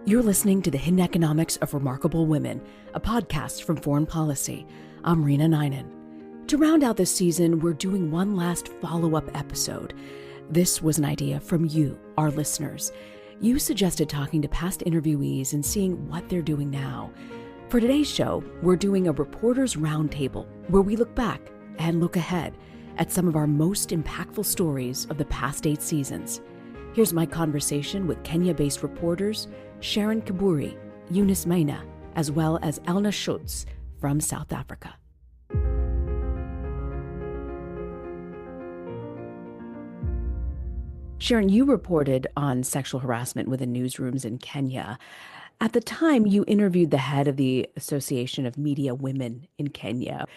You're listening to The Hidden Economics of Remarkable Women, a podcast from Foreign Policy. I'm Reena Ninan. To round out this season, we're doing one last follow-up episode. This was an idea from you, our listeners. You suggested talking to past interviewees and seeing what they're doing now. For today's show, we're doing a reporters' roundtable where we look back and look ahead at some of our most impactful stories of the past 8 seasons. Here's my conversation with Kenya-based reporters Sharon Kiburi, Eunice Maina, as well as Elna Schutz from South Africa. Sharon, you reported on sexual harassment within newsrooms in Kenya. At the time, you interviewed the head of the Association of Media Women in Kenya,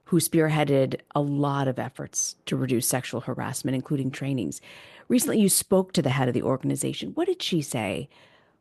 who spearheaded a lot of efforts to reduce sexual harassment, including trainings. Recently, you spoke to the head of the organization. What did she say?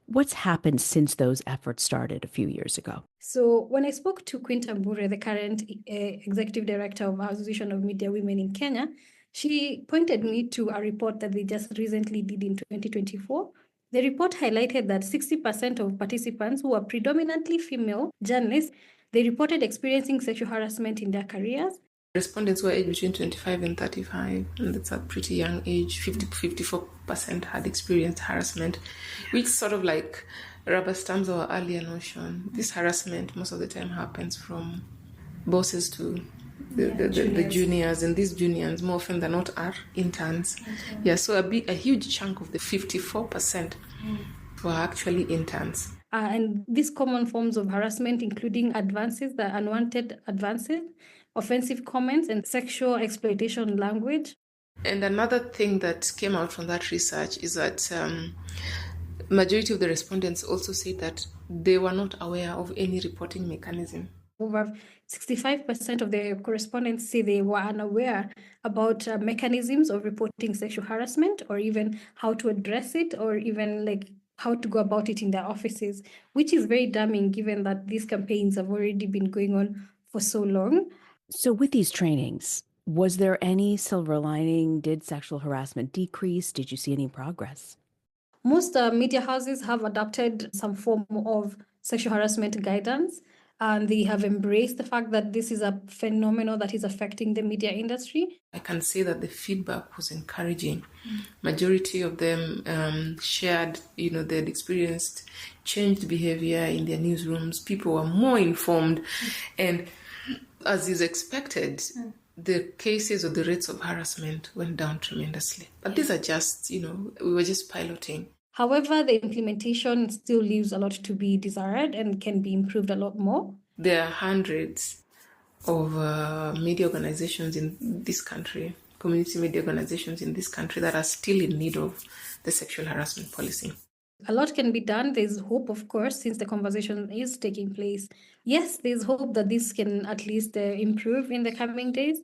What's happened since those efforts started a few years ago? So when I spoke to Quinta Mbure, the current executive director of Association of Media Women in Kenya, she pointed me to a report that they just recently did in 2024. The report highlighted that 60% of participants, who are predominantly female journalists, they reported experiencing sexual harassment in their careers. Respondents were aged between 25 and 35, and that's a pretty young age. 54% had experienced harassment, which sort of like rubber stamps our earlier notion. This harassment most of the time happens from bosses to the juniors, and these juniors more often than not are interns. Okay. Yeah, so a huge chunk of the 54% were actually interns. And these common forms of harassment, including advances, the unwanted advances, offensive comments, and sexual exploitation language. And another thing that came out from that research is that majority of the respondents also said that they were not aware of any reporting mechanism. Over 65% of the correspondents say they were unaware about mechanisms of reporting sexual harassment, or even how to address it, or even like how to go about it in their offices, which is very damning given that these campaigns have already been going on for so long. So with these trainings, was there any silver lining? Did sexual harassment decrease? Did you see any progress? Most media houses have adopted some form of sexual harassment guidance, and they have embraced the fact that this is a phenomenon that is affecting the media industry. I can say that the feedback was encouraging. Majority of them shared, they'd experienced changed behavior in their newsrooms. People were more informed, and as is expected, the cases or the rates of harassment went down tremendously. But these are just, we were just piloting. However, the implementation still leaves a lot to be desired and can be improved a lot more. There are hundreds of media organizations in this country, community media organizations in this country, that are still in need of the sexual harassment policy. A lot can be done. There's hope, of course, since the conversation is taking place. Yes, there's hope that this can at least improve in the coming days.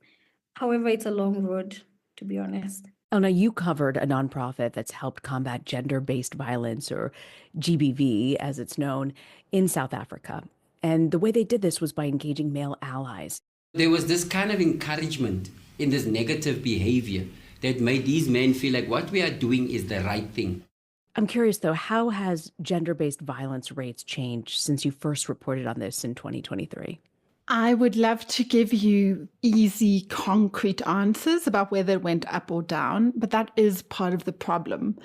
However, it's a long road, to be honest. Elna, you covered a nonprofit that's helped combat gender-based violence, or GBV, as it's known, in South Africa. And the way they did this was by engaging male allies. There was this kind of encouragement in this negative behavior that made these men feel like what we are doing is the right thing. I'm curious, though, how has gender-based violence rates changed since you first reported on this in 2023? I would love to give you easy, concrete answers about whether it went up or down, but that is part of the problem.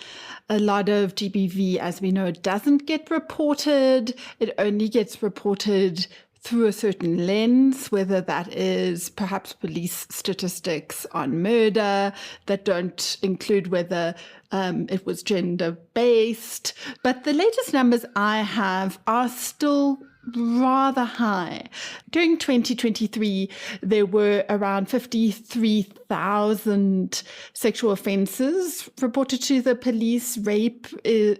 A lot of GBV, as we know, doesn't get reported. It only gets reported through a certain lens, whether that is perhaps police statistics on murder that don't include whether it was gender-based. But the latest numbers I have are still rather high. During 2023, there were around 53,000 sexual offences reported to the police. Rape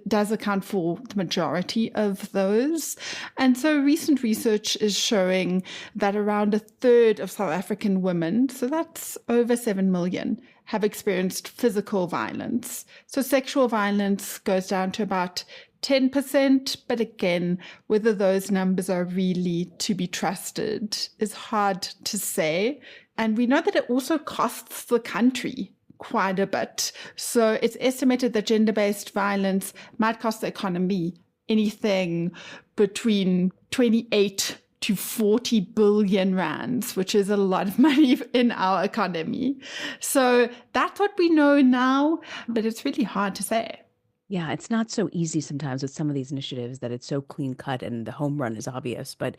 does account for the majority of those. And so recent research is showing that around a third of South African women, so that's over 7 million, have experienced physical violence. So sexual violence goes down to about 10%, but again, whether those numbers are really to be trusted is hard to say. And we know that it also costs the country quite a bit. So it's estimated that gender-based violence might cost the economy anything between 28 to 40 billion rands, which is a lot of money in our economy. So that's what we know now, but it's really hard to say. Yeah, it's not so easy sometimes with some of these initiatives that it's so clean cut and the home run is obvious, but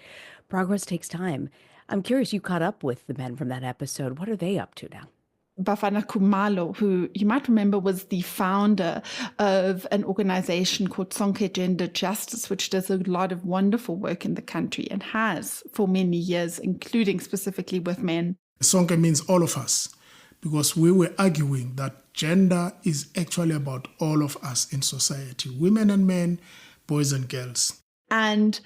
progress takes time. I'm curious, you caught up with the men from that episode. What are they up to now? Bafana Kumalo, who you might remember was the founder of an organization called Sonke Gender Justice, which does a lot of wonderful work in the country and has for many years, including specifically with men. Sonke means all of us, because we were arguing that gender is actually about all of us in society, women and men, boys and girls. And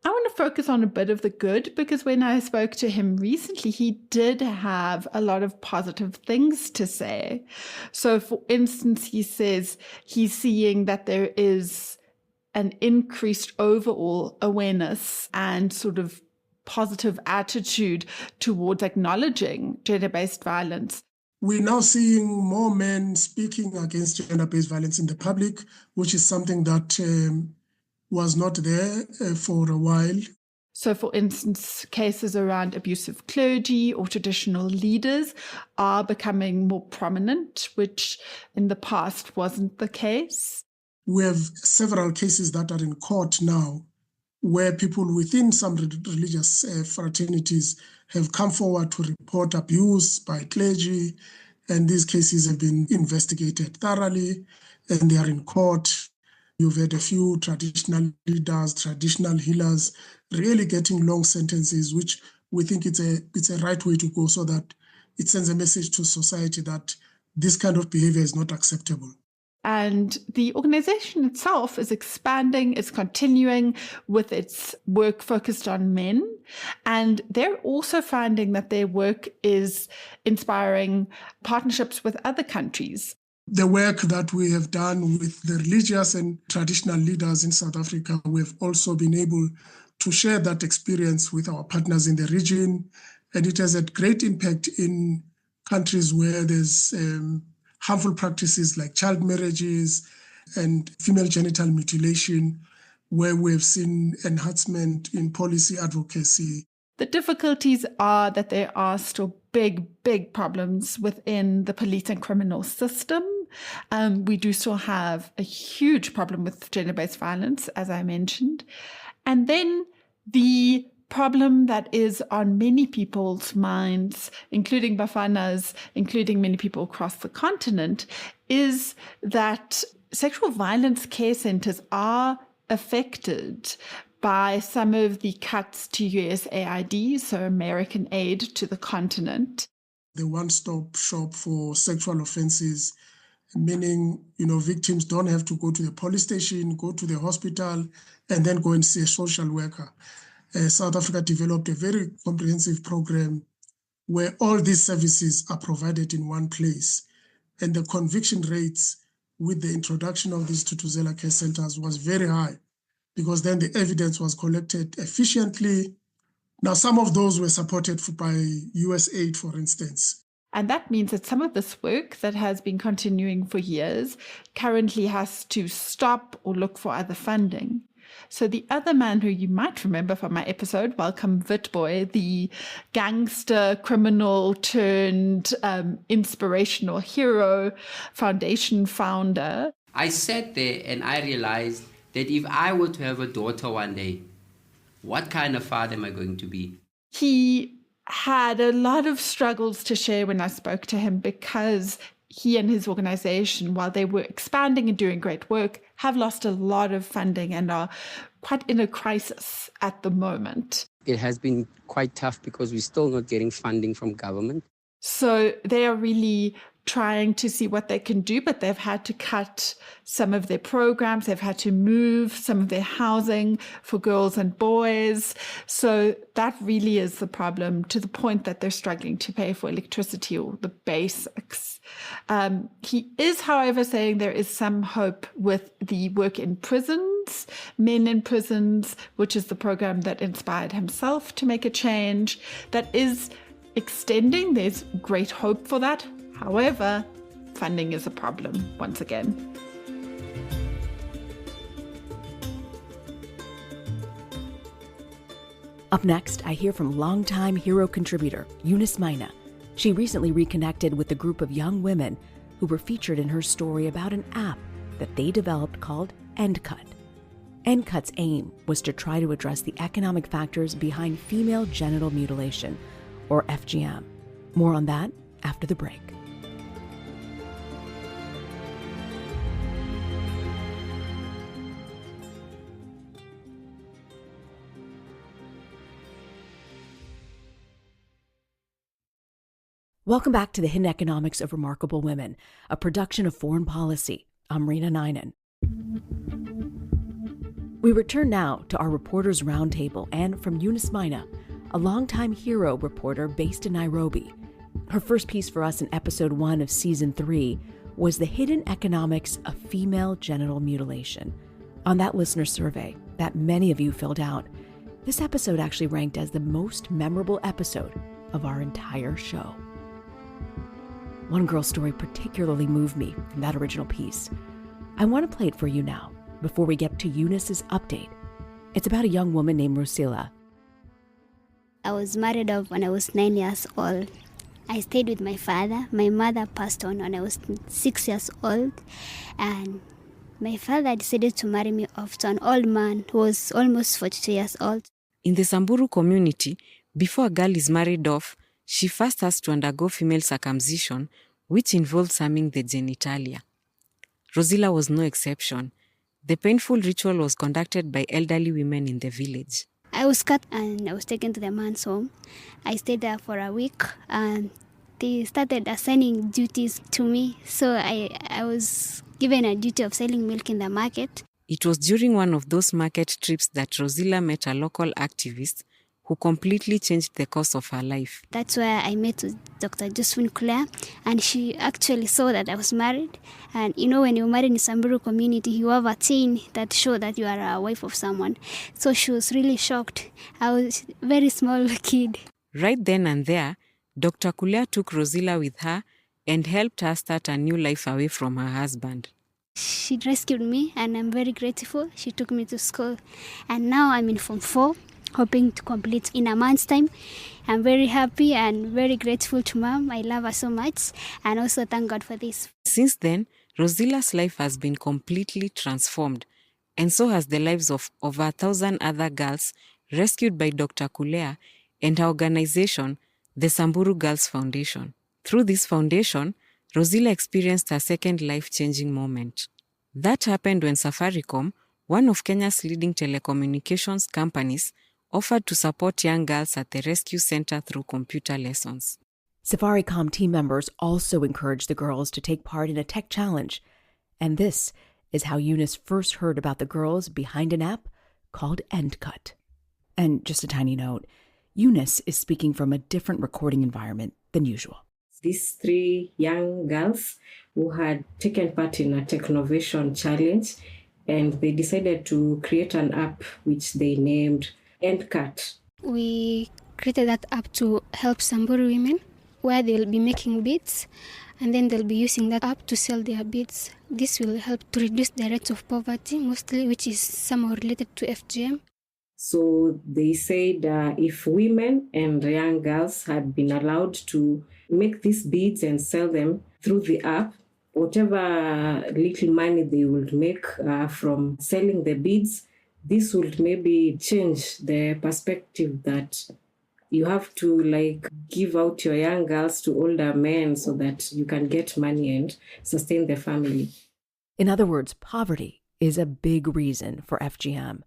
I want to focus on a bit of the good, because when I spoke to him recently, he did have a lot of positive things to say. So, for instance, he says he's seeing that there is an increased overall awareness and sort of positive attitude towards acknowledging gender-based violence. We're now seeing more men speaking against gender-based violence in the public, which is something that was not there for a while. So, for instance, cases around abusive clergy or traditional leaders are becoming more prominent, which in the past wasn't the case. We have several cases that are in court now where people within some religious fraternities have come forward to report abuse by clergy, and these cases have been investigated thoroughly, and they are in court. You've had a few traditional leaders, traditional healers, really getting long sentences, which we think it's a right way to go, so that it sends a message to society that this kind of behavior is not acceptable. And the organization itself is expanding, is continuing with its work focused on men. And they're also finding that their work is inspiring partnerships with other countries. The work that we have done with the religious and traditional leaders in South Africa, we've also been able to share that experience with our partners in the region. And it has had great impact in countries where there's harmful practices like child marriages and female genital mutilation, where we've seen enhancement in policy advocacy. The difficulties are that there are still big problems within the police and criminal system. We do still have a huge problem with gender-based violence, as I mentioned. And then the problem that is on many people's minds, including Bafana's, including many people across the continent, is that sexual violence care centers are affected by some of the cuts to USAID, so American aid to the continent. The one-stop shop for sexual offenses, meaning, victims don't have to go to the police station, go to the hospital, and then go and see a social worker. South Africa developed a very comprehensive program where all these services are provided in one place. And the conviction rates with the introduction of these Tutuzela care centers was very high, because then the evidence was collected efficiently. Now, some of those were supported by US aid, for instance. And that means that some of this work that has been continuing for years currently has to stop or look for other funding. So the other man who you might remember from my episode, Welcome Witboy, the gangster criminal turned inspirational hero foundation founder. I sat there and I realized that if I were to have a daughter one day, what kind of father am I going to be? He had a lot of struggles to share when I spoke to him, because he and his organization, while they were expanding and doing great work, have lost a lot of funding and are quite in a crisis at the moment. It has been quite tough because we're still not getting funding from government. So they are really trying to see what they can do, but they've had to cut some of their programs. They've had to move some of their housing for girls and boys. So that really is the problem, to the point that they're struggling to pay for electricity or the basics. He is, however, saying there is some hope with the work in prisons, Men in Prisons, which is the program that inspired himself to make a change. That is extending. There's great hope for that. However, funding is a problem once again. Up next, I hear from longtime hero contributor Eunice Maina. She recently reconnected with a group of young women who were featured in her story about an app that they developed called EndCut. EndCut's aim was to try to address the economic factors behind female genital mutilation, or FGM. More on that after the break. Welcome back to the Hidden Economics of Remarkable Women, a production of Foreign Policy. I'm Reena Ninan. We return now to our Reporters Roundtable and from Eunice Maina, a longtime hero reporter based in Nairobi. Her first piece for us in episode 1 of season 3 was The Hidden Economics of Female Genital Mutilation. On that listener survey that many of you filled out, this episode actually ranked as the most memorable episode of our entire show. One girl's story particularly moved me from that original piece. I want to play it for you now, before we get to Eunice's update. It's about a young woman named Rosila. I was married off when I was 9 years old. I stayed with my father. My mother passed on when I was 6 years old. And my father decided to marry me off to an old man who was almost 42 years old. In the Samburu community, before a girl is married off, she first has to undergo female circumcision, which involves harming the genitalia. Rosila was no exception. The painful ritual was conducted by elderly women in the village. I was cut and I was taken to the man's home. I stayed there for a week and they started assigning duties to me. So I was given a duty of selling milk in the market. It was during one of those market trips that Rosila met a local activist who completely changed the course of her life. That's where I met with Dr. Josephine Claire, and she actually saw that I was married. And you know, when you're married in Samburu community, you have a chain that shows that you are a wife of someone. So she was really shocked. I was a very small kid. Right then and there, Dr. Kulea took Rosila with her and helped her start a new life away from her husband. She rescued me, and I'm very grateful. She took me to school, and now I'm in Form 4. Hoping to complete in a month's time. I'm very happy and very grateful to Mom. I love her so much, and also thank God for this. Since then, Rosila's life has been completely transformed, and so has the lives of over 1,000 other girls rescued by Dr. Kulea and her organization, the Samburu Girls Foundation. Through this foundation, Rosila experienced a second life-changing moment. That happened when Safaricom, one of Kenya's leading telecommunications companies, offered to support young girls at the rescue center through computer lessons. Safaricom team members also encouraged the girls to take part in a tech challenge. And this is how Eunice first heard about the girls behind an app called EndCut. And just a tiny note, Eunice is speaking from a different recording environment than usual. These 3 young girls who had taken part in a Technovation challenge, and they decided to create an app which they named EndCut. We created that app to help Samburu women, where they'll be making beads, and then they'll be using that app to sell their beads. This will help to reduce the rates of poverty, mostly, which is somehow related to FGM. So they said if women and young girls had been allowed to make these beads and sell them through the app, whatever little money they would make from selling the beads, this would maybe change the perspective that you have to give out your young girls to older men so that you can get money and sustain the family. In other words, poverty is a big reason for FGM.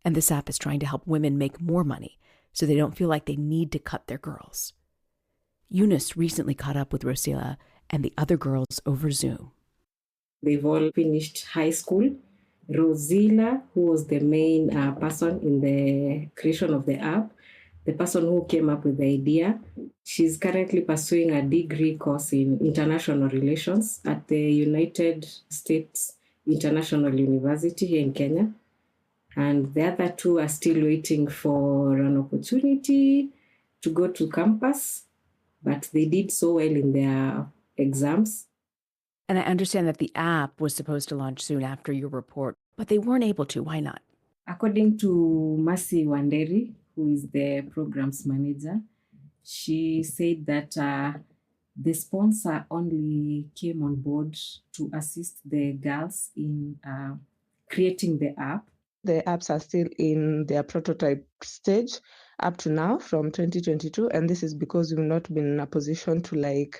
And this app is trying to help women make more money so they don't feel like they need to cut their girls. Eunice recently caught up with Rosila and the other girls over Zoom. They've all finished high school. Rosila, who was the main person in the creation of the app, the person who came up with the idea, she's currently pursuing a degree course in international relations at the United States International University here in Kenya. And the other 2 are still waiting for an opportunity to go to campus, but they did so well in their exams. And I understand that the app was supposed to launch soon after your report, but they weren't able to. Why not? According to Mercy Wanderi, who is the programs manager. She said that the sponsor only came on board to assist the girls in creating the app. The apps are still in their prototype stage up to now from 2022. And this is because we've not been in a position to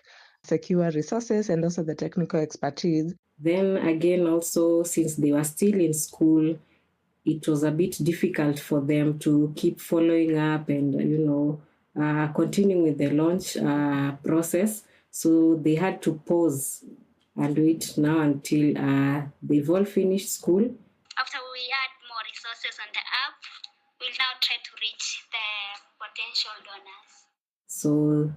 secure resources and also the technical expertise. Then again, also, since they were still in school, it was a bit difficult for them to keep following up and, continuing with the launch process. So they had to pause and wait now until they've all finished school. After we add more resources on the app, we'll now try to reach the potential donors. So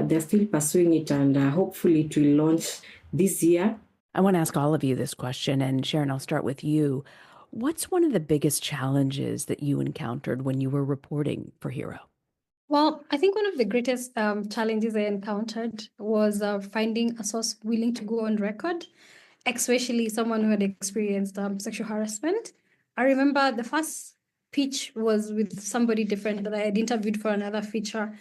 they're still pursuing it, and hopefully it will launch this year. I want to ask all of you this question, and Sharon, I'll start with you. What's one of the biggest challenges that you encountered when you were reporting for Hero? Well, I think one of the greatest challenges I encountered was finding a source willing to go on record, especially someone who had experienced sexual harassment. I remember the first pitch was with somebody different that I had interviewed for another feature.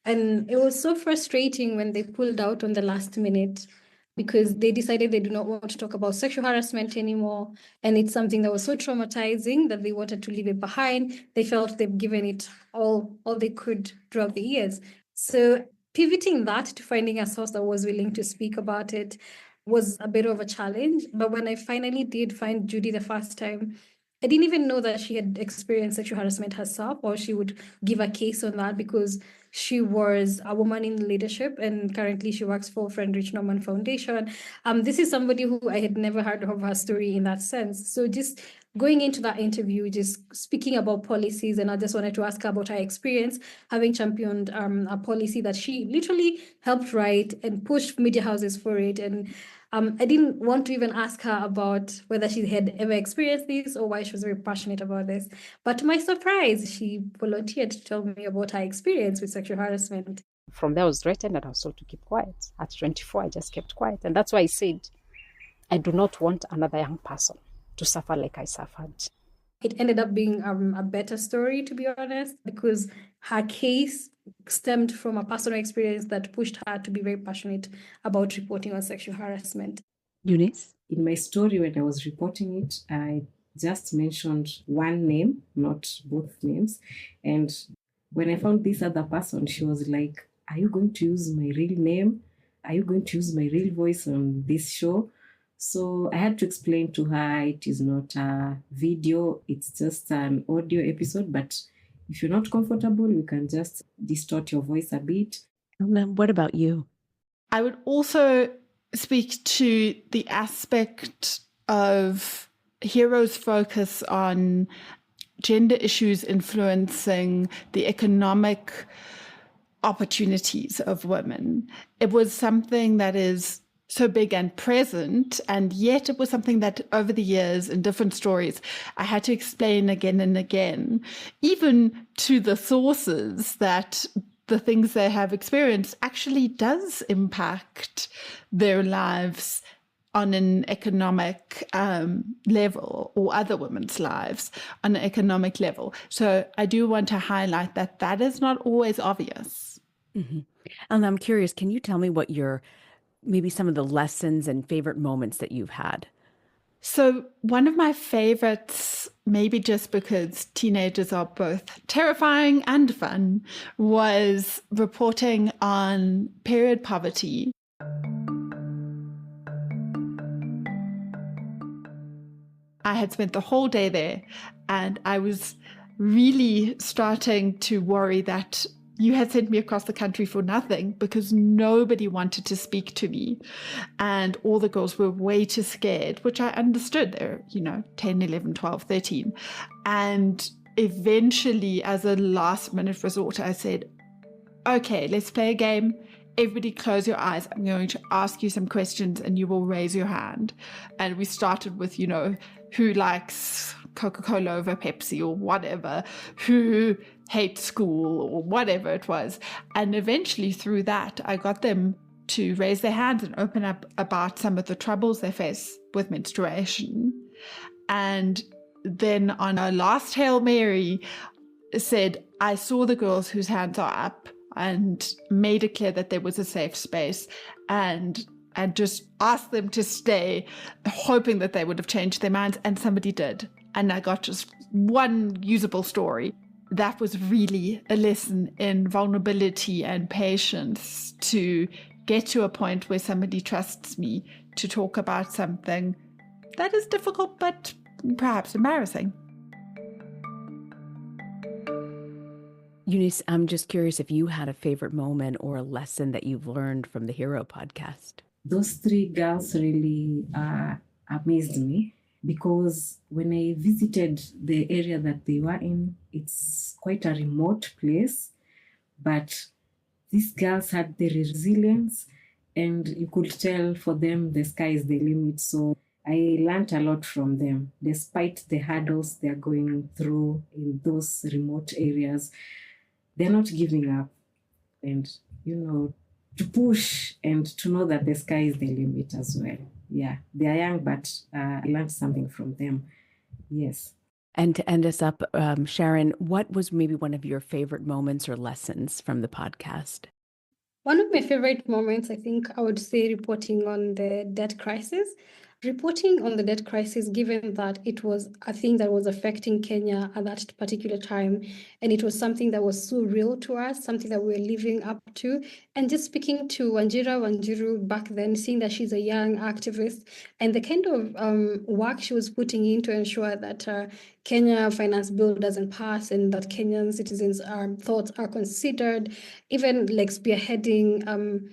And it was so frustrating when they pulled out on the last minute because they decided they do not want to talk about sexual harassment anymore. And it's something that was so traumatizing that they wanted to leave it behind. They felt they've given it all they could throughout the years. So pivoting that to finding a source that was willing to speak about it was a bit of a challenge. But when I finally did find Judy the first time, I didn't even know that she had experienced sexual harassment herself, or she would give a case on that because she was a woman in leadership and currently she works for Friedrich Naumann Foundation. This is somebody who I had never heard of her story in that sense. So just going into that interview, just speaking about policies, and I just wanted to ask her about her experience having championed a policy that she literally helped write and pushed media houses for it. And I didn't want to even ask her about whether she had ever experienced this or why she was very passionate about this. But to my surprise, she volunteered to tell me about her experience with sexual harassment. From there, I was threatened and I was told to keep quiet. At 24, I just kept quiet. And that's why I said, I do not want another young person to suffer like I suffered. It ended up being a better story, to be honest, because her case stemmed from a personal experience that pushed her to be very passionate about reporting on sexual harassment. Eunice? In my story, when I was reporting it, I just mentioned one name, not both names. And when I found this other person, she was like, are you going to use my real name? Are you going to use my real voice on this show? So I had to explain to her it is not a video, it's just an audio episode, but if you're not comfortable, you can just distort your voice a bit. And what about you? I would also speak to the aspect of Hero's focus on gender issues influencing the economic opportunities of women. It was something that is so big and present, and yet it was something that over the years in different stories I had to explain again and again, even to the sources, that the things they have experienced actually does impact their lives on an economic level, or other women's lives on an economic level. So I do want to highlight that that is not always obvious. Mm-hmm. And I'm curious, can you tell me what maybe some of the lessons and favorite moments that you've had? So one of my favorites, maybe just because teenagers are both terrifying and fun, was reporting on period poverty. I had spent the whole day there, and I was really starting to worry that you had sent me across the country for nothing, because nobody wanted to speak to me. And all the girls were way too scared, which I understood. They're, 10, 11, 12, 13. And eventually, as a last minute resort, I said, okay, let's play a game. Everybody close your eyes. I'm going to ask you some questions and you will raise your hand. And we started with, who likes Coca-Cola over Pepsi or whatever, who hates school or whatever it was. And eventually through that, I got them to raise their hands and open up about some of the troubles they face with menstruation. And then on our last Hail Mary said, I saw the girls whose hands are up and made it clear that there was a safe space, and just asked them to stay, hoping that they would have changed their minds, and somebody did. And I got just one usable story. That was really a lesson in vulnerability and patience, to get to a point where somebody trusts me to talk about something that is difficult but perhaps embarrassing. Eunice, I'm just curious if you had a favorite moment or a lesson that you've learned from the Hero podcast. Those three girls really amazed me, because when I visited the area that they were in, it's quite a remote place, but these girls had the resilience, and you could tell for them the sky is the limit. So I learned a lot from them, despite the hurdles they're going through in those remote areas. They're not giving up, and, to push and to know that the sky is the limit as well. Yeah, they are young, but I learned something from them. Yes. And to end us up, Sharon, what was maybe one of your favorite moments or lessons from the podcast? One of my favorite moments, I think I would say, reporting on the debt crisis. Reporting on the debt crisis, given that it was a thing that was affecting Kenya at that particular time, and it was something that was so real to us, something that we were living up to. And just speaking to Wanjiru back then, seeing that she's a young activist, and the kind of work she was putting in to ensure that Kenya finance bill doesn't pass, and that Kenyan citizens' thoughts are considered, even like spearheading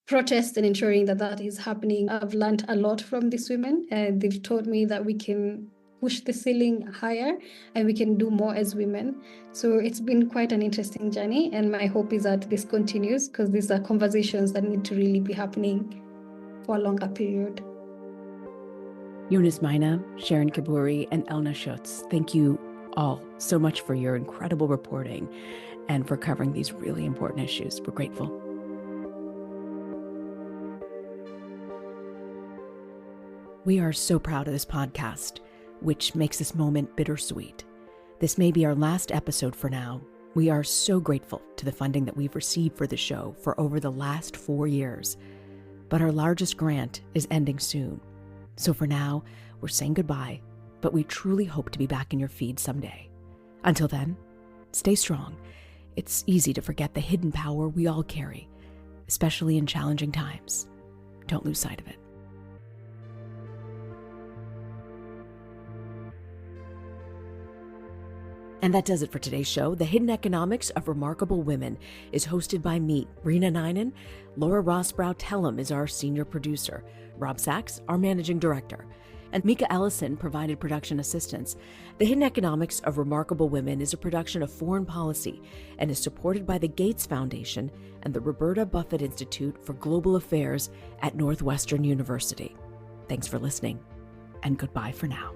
protests and ensuring that that is happening. I've learned a lot from these women. They've taught me that we can push the ceiling higher and we can do more as women. So it's been quite an interesting journey, and my hope is that this continues, because these are conversations that need to really be happening for a longer period. Eunice, Maina, Sharon, Kiburi, and Elna Schutz, thank you all so much for your incredible reporting and for covering these really important issues. We're grateful. We are so proud of this podcast, which makes this moment bittersweet. This may be our last episode for now. We are so grateful to the funding that we've received for the show for over the last 4 years. But our largest grant is ending soon. So for now, we're saying goodbye, but we truly hope to be back in your feed someday. Until then, stay strong. It's easy to forget the hidden power we all carry, especially in challenging times. Don't lose sight of it. And that does it for today's show. The Hidden Economics of Remarkable Women is hosted by me, Reena Ninan. Laura Rossbrow-Tellem is our senior producer. Rob Sachs, our managing director. And Mika Ellison provided production assistance. The Hidden Economics of Remarkable Women is a production of Foreign Policy and is supported by the Gates Foundation and the Roberta Buffett Institute for Global Affairs at Northwestern University. Thanks for listening, and goodbye for now.